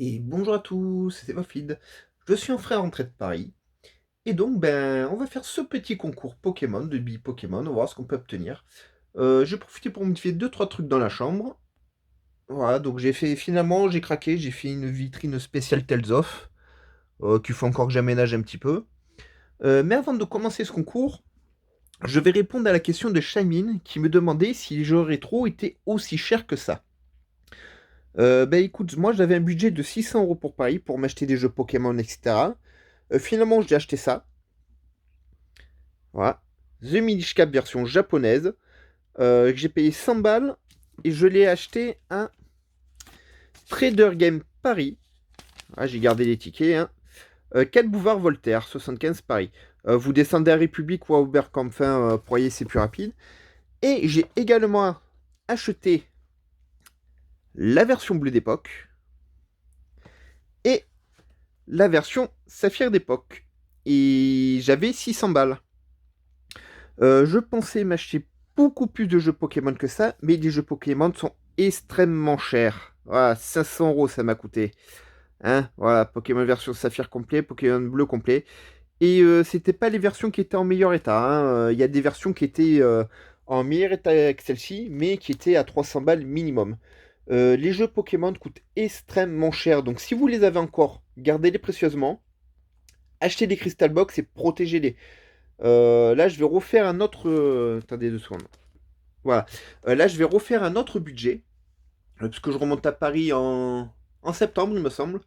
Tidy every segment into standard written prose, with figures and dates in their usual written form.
Et bonjour à tous, c'est Mofid. Je suis un frère rentré de Paris. Et donc, on va faire ce petit concours Pokémon, de billes Pokémon. On va voir ce qu'on peut obtenir. J'ai profité pour modifier deux trois trucs dans la chambre. Voilà, donc finalement, j'ai craqué. J'ai fait une vitrine spéciale Tales of, qu'il faut encore que j'aménage un petit peu. Mais avant de commencer ce concours, je vais répondre à la question de Shamin qui me demandait si les jeux rétro étaient aussi chers que ça. Écoute, moi j'avais un budget de 600 € pour Paris pour m'acheter des jeux Pokémon, etc. Finalement, j'ai acheté ça. Voilà. The Minish Cap version japonaise. Que j'ai payé 100 balles. Et je l'ai acheté à Trader Game Paris. Ah, j'ai gardé les tickets. Hein. 4 Boulevard Voltaire, 75 Paris. Vous descendez à République ou à Oberkampf, pour y aller, c'est plus rapide. Et j'ai également acheté la version bleue d'époque et la version saphir d'époque. Et j'avais 600 balles. Je pensais m'acheter beaucoup plus de jeux Pokémon que ça, mais les jeux Pokémon sont extrêmement chers. Voilà, 500 € ça m'a coûté. Hein, voilà, Pokémon version saphir complet, Pokémon bleu complet. Et c'était pas les versions qui étaient en meilleur état. Hein. Il y a des versions qui étaient en meilleur état que celle-ci, mais qui étaient à 300 balles minimum. Les jeux Pokémon coûtent extrêmement cher, donc si vous les avez encore, gardez-les précieusement. Achetez des Crystal Box et protégez-les. Là, je vais refaire un autre. Attendez 2 secondes. Voilà. Là, je vais refaire un autre budget. Parce que je remonte à Paris en septembre, il me semble.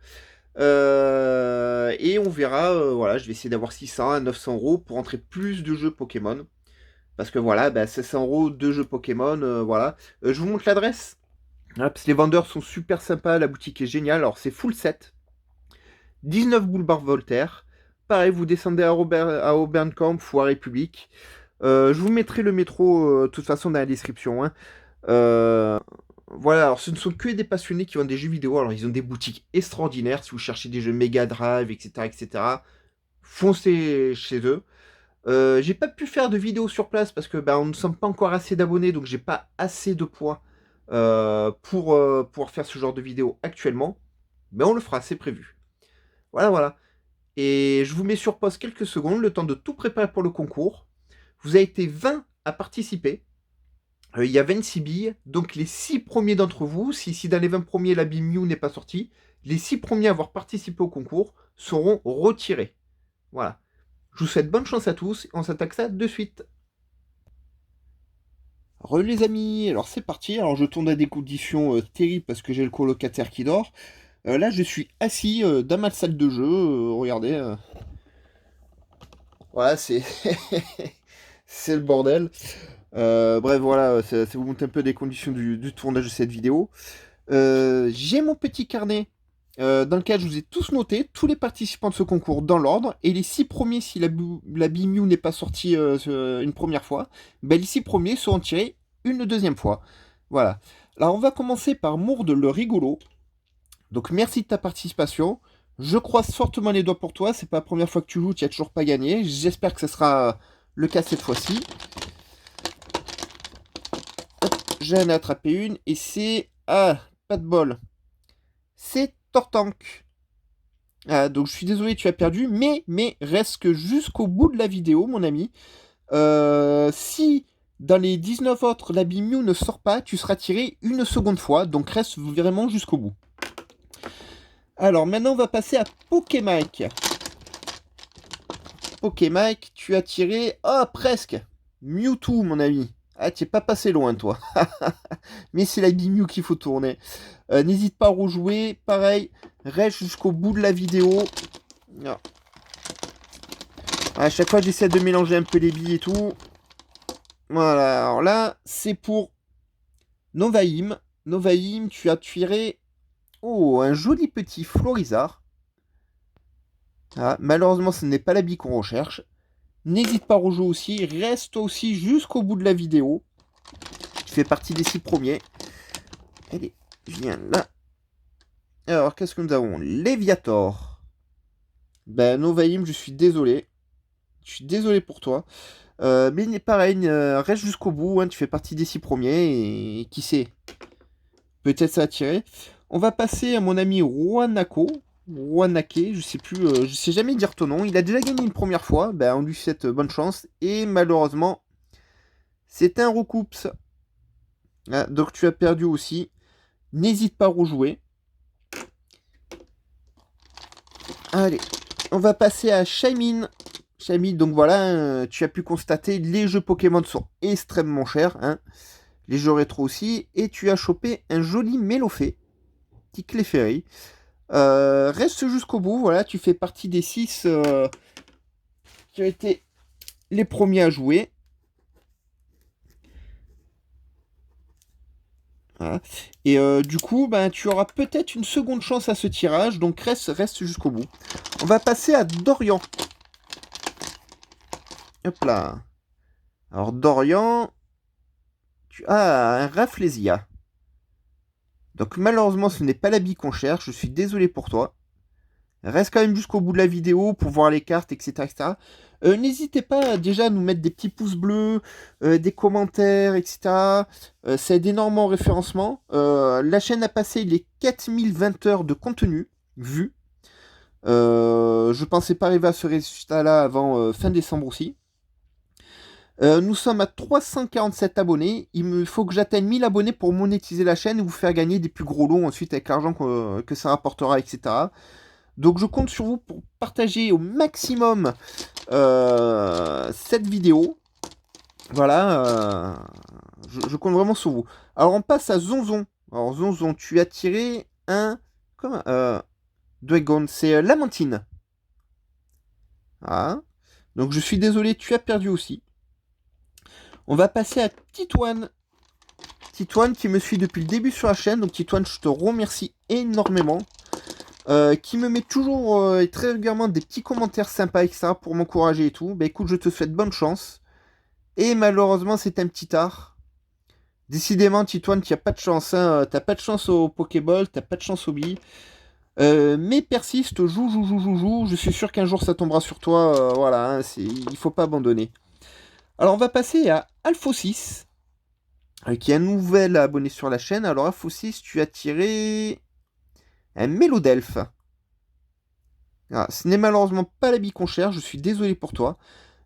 Et on verra. Voilà, je vais essayer d'avoir 600 à 900 € pour entrer plus de jeux Pokémon. Parce que voilà, 700 € de jeux Pokémon. Voilà. Je vous montre l'adresse. Ah, parce que les vendeurs sont super sympas. La boutique est géniale. Alors, c'est full set. 19 boulevard Voltaire. Pareil, vous descendez à Oberkampf ou à République. Je vous mettrai le métro, de toute façon, dans la description. Hein. Euh, voilà, alors ce ne sont que des passionnés qui vendent des jeux vidéo. Alors, ils ont des boutiques extraordinaires. Si vous cherchez des jeux Mega Drive, etc., etc., foncez chez eux. J'ai pas pu faire de vidéos sur place parce que on ne sommes pas encore assez d'abonnés, donc j'ai pas assez de poids pour pouvoir faire ce genre de vidéo actuellement. Mais on le fera, c'est prévu. Voilà, voilà. Et je vous mets sur pause quelques secondes, le temps de tout préparer pour le concours. Vous avez été 20 à participer. Il y a 26 billes. Donc les 6 premiers d'entre vous, si dans les 20 premiers la bille Mew n'est pas sortie, les 6 premiers à avoir participé au concours seront retirés. Voilà. Je vous souhaite bonne chance à tous. On s'attaque ça de suite. Re les amis, alors c'est parti. Alors je tourne à des conditions terribles parce que j'ai le colocataire qui dort. Là je suis assis dans ma salle de jeu. Regardez. Voilà, c'est c'est le bordel. Bref, voilà, ça vous montre un peu des conditions du tournage de cette vidéo. J'ai mon petit carnet dans lequel je vous ai tous noté, tous les participants de ce concours dans l'ordre, et les 6 premiers, si la BIMU n'est pas sortie une première fois, les 6 premiers seront tirés une deuxième fois. Voilà. Alors on va commencer par Mourde le rigolo. Donc merci de ta participation. Je croise fortement les doigts pour toi. C'est pas la première fois que tu joues, tu n'as toujours pas gagné. J'espère que ce sera le cas cette fois-ci. J'en ai attrapé une et c'est... Ah, pas de bol. C'est Tortank. Ah, donc je suis désolé, tu as perdu, mais reste que jusqu'au bout de la vidéo, mon ami. Si dans les 19 autres, la Mew ne sort pas, tu seras tiré une seconde fois. Donc reste vraiment jusqu'au bout. Alors maintenant, on va passer à Pokémike. Pokémike, tu as tiré... Ah, presque. Mewtwo, mon ami. Ah, tu n'es pas passé loin, toi. Mais c'est la Mew qu'il faut tourner. N'hésite pas à rejouer. Pareil, reste jusqu'au bout de la vidéo. Non. À chaque fois, j'essaie de mélanger un peu les billes et tout. Voilà, alors là, c'est pour Novaim. Novaim, tu as tiré... Oh, un joli petit Florizard. Ah, malheureusement, ce n'est pas la bille qu'on recherche. N'hésite pas à rejouer aussi. Reste aussi jusqu'au bout de la vidéo. Tu fais partie des 6 premiers. Allez, je viens là. Alors, qu'est-ce que nous avons? Léviator. Novaim, je suis désolé. Je suis désolé pour toi. Mais pareil, reste jusqu'au bout. Hein, tu fais partie des 6 premiers. Et qui sait? Peut-être ça va tirer. On va passer à mon ami Wanako. Wanake, je sais plus, je sais jamais dire ton nom. Il a déjà gagné une première fois. Ben, on lui souhaite bonne chance. Et malheureusement, c'est un recoups. Ah, donc tu as perdu aussi. N'hésite pas à rejouer. Allez, on va passer à Shaymin. Shaymin, donc voilà, tu as pu constater, les jeux Pokémon sont extrêmement chers. Hein. Les jeux rétro aussi. Et tu as chopé un joli Mélofée. Petit Clefairy. Reste jusqu'au bout, voilà, tu fais partie des 6 qui ont été les premiers à jouer. Voilà. Et du coup, ben, tu auras peut-être une seconde chance à ce tirage, donc reste jusqu'au bout. On va passer à Dorian. Hop là. Alors Dorian, tu as un Rafflesia. Donc malheureusement, ce n'est pas l'habit qu'on cherche, je suis désolé pour toi. Reste quand même jusqu'au bout de la vidéo pour voir les cartes, etc. etc. N'hésitez pas déjà à nous mettre des petits pouces bleus, des commentaires, etc. Ça aide énormément au référencement. La chaîne a passé les 4020 heures de contenu vu. Je pensais pas arriver à ce résultat-là avant fin décembre aussi. Nous sommes à 347 abonnés. Il me faut que j'atteigne 1000 abonnés pour monétiser la chaîne et vous faire gagner des plus gros lots ensuite avec l'argent que ça rapportera, etc. Donc je compte sur vous pour partager au maximum cette vidéo. Voilà, je compte vraiment sur vous. Alors on passe à Zonzon. Alors Zonzon, tu as tiré un... Comment Dragon, c'est Lamantine. Ah. Donc je suis désolé, tu as perdu aussi. On va passer à Titouane. Titouane qui me suit depuis le début sur la chaîne. Donc Titouane, je te remercie énormément. Qui me met toujours et très régulièrement des petits commentaires sympas, etc. pour m'encourager et tout. Bah écoute, je te souhaite bonne chance. Et malheureusement, c'est un petit tard. Décidément, Titouane, tu n'as pas de chance. Hein. T'as pas de chance au Pokéball, t'as pas de chance au billes. Mais persiste, joue. Je suis sûr qu'un jour ça tombera sur toi. Voilà, hein, il faut pas abandonner. Alors, on va passer à Alpho6, qui est un nouvel abonné sur la chaîne. Alors, Alpho6, tu as tiré un Mélodelphe. Ah, ce n'est malheureusement pas l'habit qu'on cherche, je suis désolé pour toi.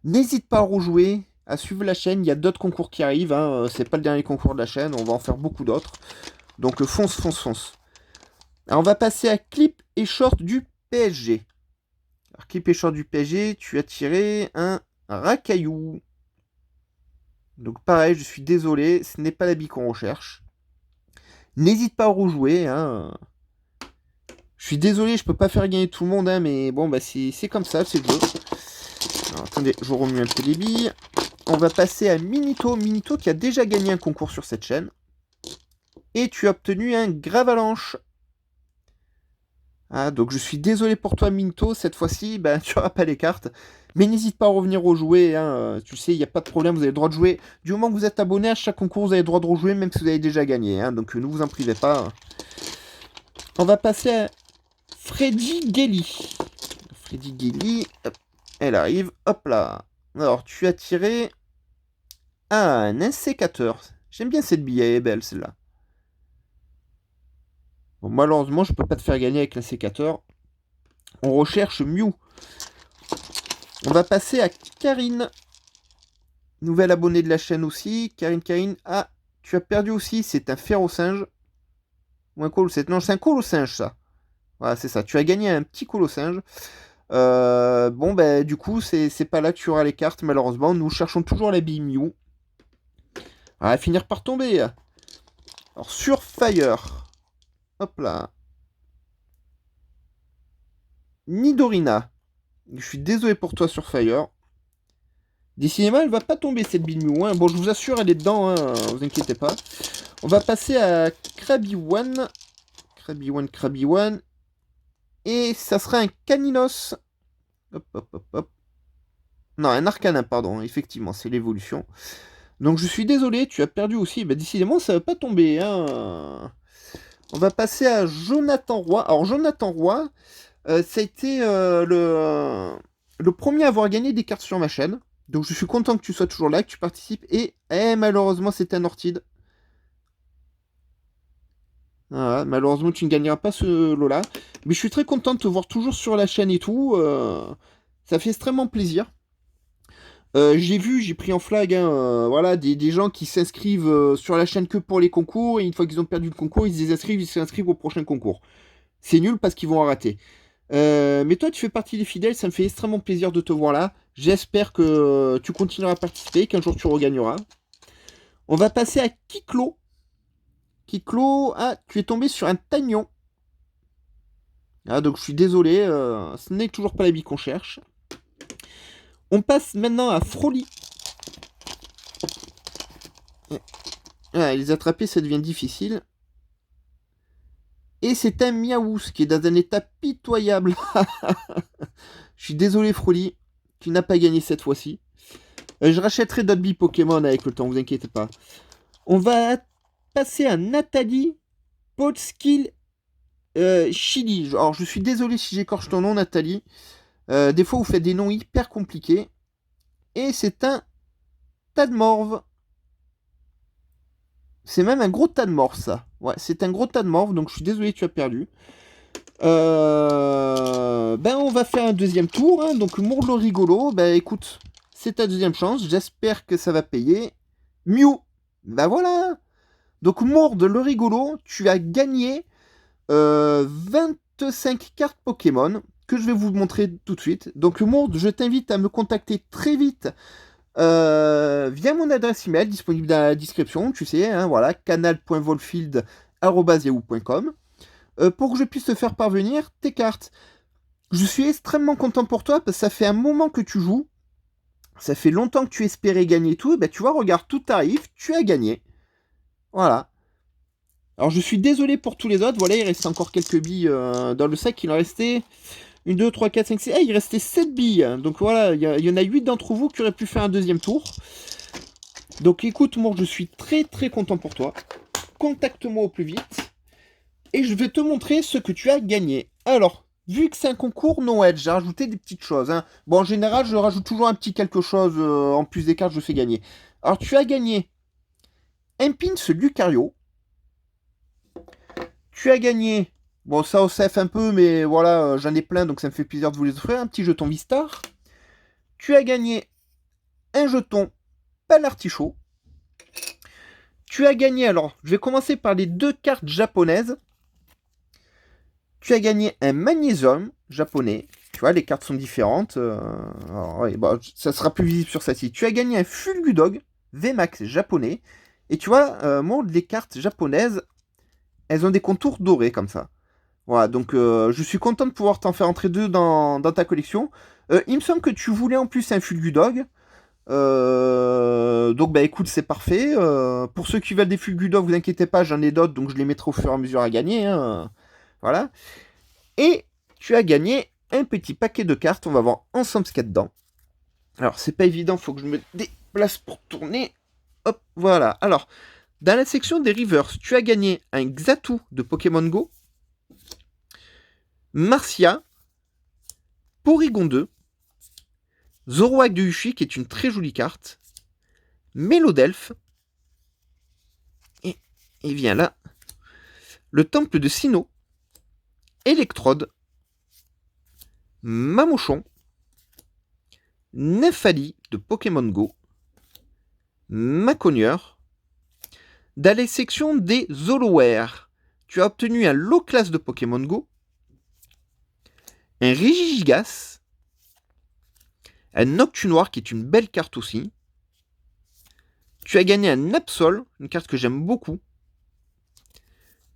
N'hésite pas à rejouer, à suivre la chaîne, il y a d'autres concours qui arrivent, hein. C'est pas le dernier concours de la chaîne, on va en faire beaucoup d'autres. Donc fonce. Alors on va passer à Clip et Short du PSG. Alors Clip et Short du PSG, tu as tiré un Racaillou. Donc pareil, je suis désolé, ce n'est pas l'habit qu'on recherche. N'hésite pas à rejouer, hein. Je suis désolé, je peux pas faire gagner tout le monde, hein, mais bon, bah c'est comme ça, c'est le jeu. Alors, attendez, je remue un peu les billes. On va passer à Minito. Minito qui a déjà gagné un concours sur cette chaîne. Et tu as obtenu un Gravalanche. Ah, donc je suis désolé pour toi, Minto. Cette fois-ci, ben, tu n'auras pas les cartes. Mais n'hésite pas à revenir rejouer. Hein. Tu sais, il n'y a pas de problème. Vous avez le droit de jouer. Du moment que vous êtes abonné à chaque concours, vous avez le droit de rejouer, même si vous avez déjà gagné. Hein. Donc ne vous en privez pas. On va passer à Freddy Gelly. Freddy Gelly. Elle arrive. Hop là. Alors, tu as tiré un insécateur. J'aime bien cette bille. Elle est belle, celle-là. Bon, malheureusement, je peux pas te faire gagner avec l'insécateur. On recherche Mew. On va passer à Karine. Nouvelle abonnée de la chaîne aussi. Karine. Ah, tu as perdu aussi. C'est un Ferrosinge. Ou un Colosinge. Non, c'est un Colosinge, ça. Voilà, c'est ça. Tu as gagné un petit Colosinge. Bon, ben, du coup, c'est pas là que tu auras les cartes, malheureusement. Nous cherchons toujours la bille Mew. Elle va finir par tomber. Alors, sur Fire. Hop là. Nidorina. Je suis désolé pour toi sur Fire. Décidément, elle va pas tomber cette bille Mew. Hein. Bon, je vous assure, elle est dedans, hein. Vous inquiétez pas. On va passer à Krabby1. Krabby1. Et ça sera un Caninos. Hop. Non, un Arcanin, pardon. Effectivement, c'est l'évolution. Donc, je suis désolé, tu as perdu aussi. Bah, décidément, ça va pas tomber. Hein. On va passer à Jonathan Roy. Alors, Jonathan Roy, ça a été le premier à avoir gagné des cartes sur ma chaîne. Donc, je suis content que tu sois toujours là, que tu participes. Et malheureusement, c'est un Ortide. Voilà, malheureusement, tu ne gagneras pas ce lot-là. Mais je suis très content de te voir toujours sur la chaîne et tout. Ça fait extrêmement plaisir. J'ai pris en flag, hein, voilà, des gens qui s'inscrivent sur la chaîne que pour les concours, et une fois qu'ils ont perdu le concours, ils se désinscrivent, ils s'inscrivent au prochain concours. C'est nul parce qu'ils vont en rater. Mais toi, tu fais partie des fidèles, ça me fait extrêmement plaisir de te voir là. J'espère que tu continueras à participer, qu'un jour tu regagneras. On va passer à Kiklo. Kiklo, ah, tu es tombé sur un tagnon. Ah, donc je suis désolé, ce n'est toujours pas la bille qu'on cherche. On passe maintenant à Froli. Ah, les attraper, ça devient difficile. Et c'est un Miaouz qui est dans un état pitoyable. Je suis désolé, Froli. Tu n'as pas gagné cette fois-ci. Je rachèterai d'autres billes Pokémon avec le temps, vous inquiétez pas. On va passer à Nathalie Podskill Chili. Alors, je suis désolé si j'écorche ton nom, Nathalie. Des fois, vous faites des noms hyper compliqués. Et c'est un Tadmorve. C'est même un gros Tadmorve, ça. Ouais, c'est un gros Tadmorve, donc je suis désolé, tu as perdu. On va faire un deuxième tour. Hein. Donc, Mourle rigolo, écoute, c'est ta deuxième chance. J'espère que ça va payer. Mew, voilà. Donc, Mourde le rigolo, tu as gagné 25 cartes Pokémon que je vais vous montrer tout de suite. Donc, Mourde, je t'invite à me contacter très vite via mon adresse email disponible dans la description. Tu sais, hein, voilà, canal.volfield@yahoo.com. Pour que je puisse te faire parvenir tes cartes. Je suis extrêmement content pour toi parce que ça fait un moment que tu joues. Ça fait longtemps que tu espérais gagner tout. Tu vois, regarde, tout arrive, tu as gagné. Voilà. Alors je suis désolé pour tous les autres. Voilà, il reste encore quelques billes dans le sac. Il en restait 1, 2, 3, 4, 5, 6. Ah, il restait 7 billes. Donc voilà, il y en a 8 d'entre vous qui auraient pu faire un deuxième tour. Donc écoute, moi, je suis très très content pour toi. Contacte-moi au plus vite. Et je vais te montrer ce que tu as gagné. Alors, vu que c'est un concours Noël, j'ai rajouté des petites choses. Hein. Bon, en général, je rajoute toujours un petit quelque chose en plus des cartes, je fais gagner. Alors, tu as gagné un pins Lucario. Tu as gagné, bon, ça au CF un peu, mais voilà, j'en ai plein, donc ça me fait plaisir de vous les offrir. Un petit jeton Vistar. Tu as gagné un jeton Palartichaut. Tu as gagné, alors, je vais commencer par les 2 cartes japonaises. Tu as gagné un magnésium japonais. Tu vois, les cartes sont différentes. Alors, ouais, ça sera plus visible sur celle-ci. Tu as gagné un Fulgudog VMAX japonais. Et tu vois, moi, les cartes japonaises, elles ont des contours dorés comme ça. Voilà, donc je suis content de pouvoir t'en faire entrer 2 dans ta collection. Il me semble que tu voulais en plus un Fulgudog. Donc écoute, c'est parfait. Pour ceux qui veulent des Fulgudog, vous inquiétez pas, j'en ai d'autres, donc je les mettrai au fur et à mesure à gagner. Hein. Voilà. Et tu as gagné un petit paquet de cartes. On va voir ensemble ce qu'il y a dedans. Alors, c'est pas évident, faut que je me déplace pour tourner. Hop, voilà. Alors, dans la section des Reverse, tu as gagné un Xatu de Pokémon Go, Marcia, Porygon 2, Zoroark de Uchi, qui est une très jolie carte, Mélodelph, et vient là, le Temple de Sinnoh, Electrode, Mamochon, Nymphali de Pokémon Go, Maconieur. Dans les sections des Zoloware, tu as obtenu un low class de Pokémon Go, un Regigigas, un Noctunoir qui est une belle carte aussi. Tu as gagné un Absol, une carte que j'aime beaucoup.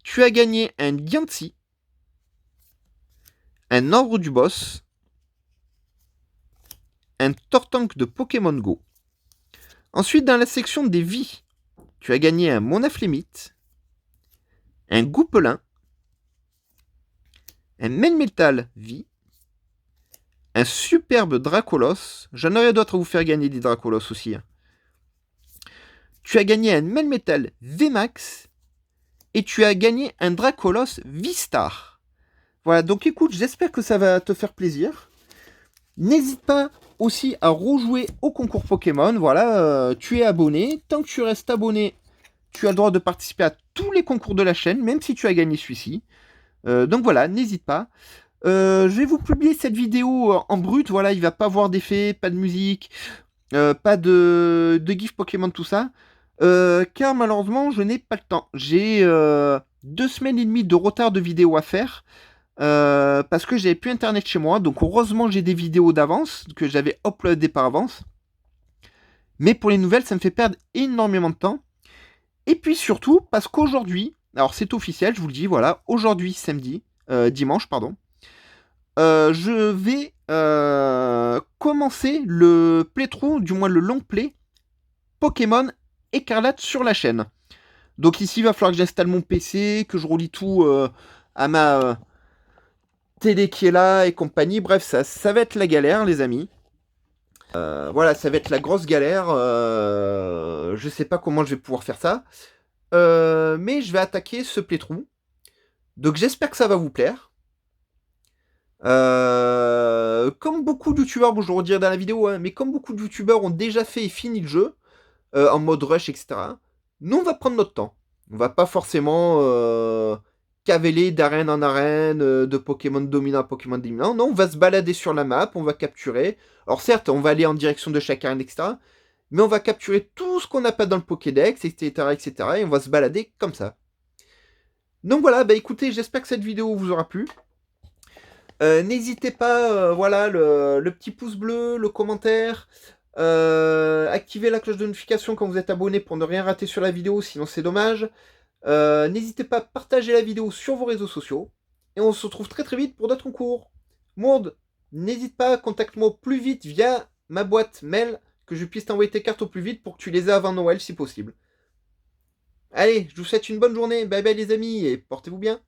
Tu as gagné un Diancie, un Ordre du Boss, un Tortank de Pokémon Go. Ensuite, dans la section des vies, tu as gagné un Monaflémite, un Goupelin, un Melmetal vie, un superbe Dracolos. J'en aurais d'autres à vous faire gagner des Dracolos aussi. Hein. Tu as gagné un Melmetal VMAX et tu as gagné un Dracolos V-Star. Voilà, donc écoute, j'espère que ça va te faire plaisir. N'hésite pas aussi à rejouer au concours Pokémon. Voilà, tu es abonné. Tant que tu restes abonné, tu as le droit de participer à tous les concours de la chaîne, même si tu as gagné celui-ci. Donc voilà, n'hésite pas. Je vais vous publier cette vidéo en brut, voilà, il va pas avoir d'effet, pas de musique, pas de gif Pokémon, tout ça. Car malheureusement, je n'ai pas le temps. J'ai 2 semaines et demie de retard de vidéos à faire. Parce que j'avais plus internet chez moi. Donc heureusement, j'ai des vidéos d'avance que j'avais uploadées par avance. Mais pour les nouvelles, ça me fait perdre énormément de temps. Et puis surtout, parce qu'aujourd'hui, alors c'est officiel, je vous le dis, voilà, aujourd'hui, dimanche, pardon, je vais commencer le playthrough, du moins le long play Pokémon Écarlate sur la chaîne. Donc ici, il va falloir que j'installe mon PC, que je relie tout à ma télé qui est là et compagnie. Bref, ça va être la galère, les amis. Voilà, ça va être la grosse galère. Je sais pas comment je vais pouvoir faire ça. Mais je vais attaquer ce playthrough. Donc j'espère que ça va vous plaire. Comme beaucoup de youtubeurs, bon je le redirai dans la vidéo, hein, mais comme beaucoup de youtubeurs ont déjà fait et fini le jeu, en mode rush, etc., nous on va prendre notre temps. On va pas forcément caveler d'arène en arène, de Pokémon dominant à Pokémon dominant. Non, on va se balader sur la map, on va capturer. Alors certes, on va aller en direction de chaque arène, etc., mais on va capturer tout ce qu'on n'a pas dans le Pokédex, etc., etc., et on va se balader comme ça. Donc voilà, bah écoutez, j'espère que cette vidéo vous aura plu. N'hésitez pas, voilà, le petit pouce bleu, le commentaire, activez la cloche de notification quand vous êtes abonné pour ne rien rater sur la vidéo, sinon c'est dommage. N'hésitez pas à partager la vidéo sur vos réseaux sociaux. Et on se retrouve très très vite pour d'autres concours. Monde, n'hésite pas, contacte-moi au plus vite via ma boîte mail, que je puisse t'envoyer tes cartes au plus vite pour que tu les aies avant Noël si possible. Allez, je vous souhaite une bonne journée, bye bye les amis, et portez-vous bien.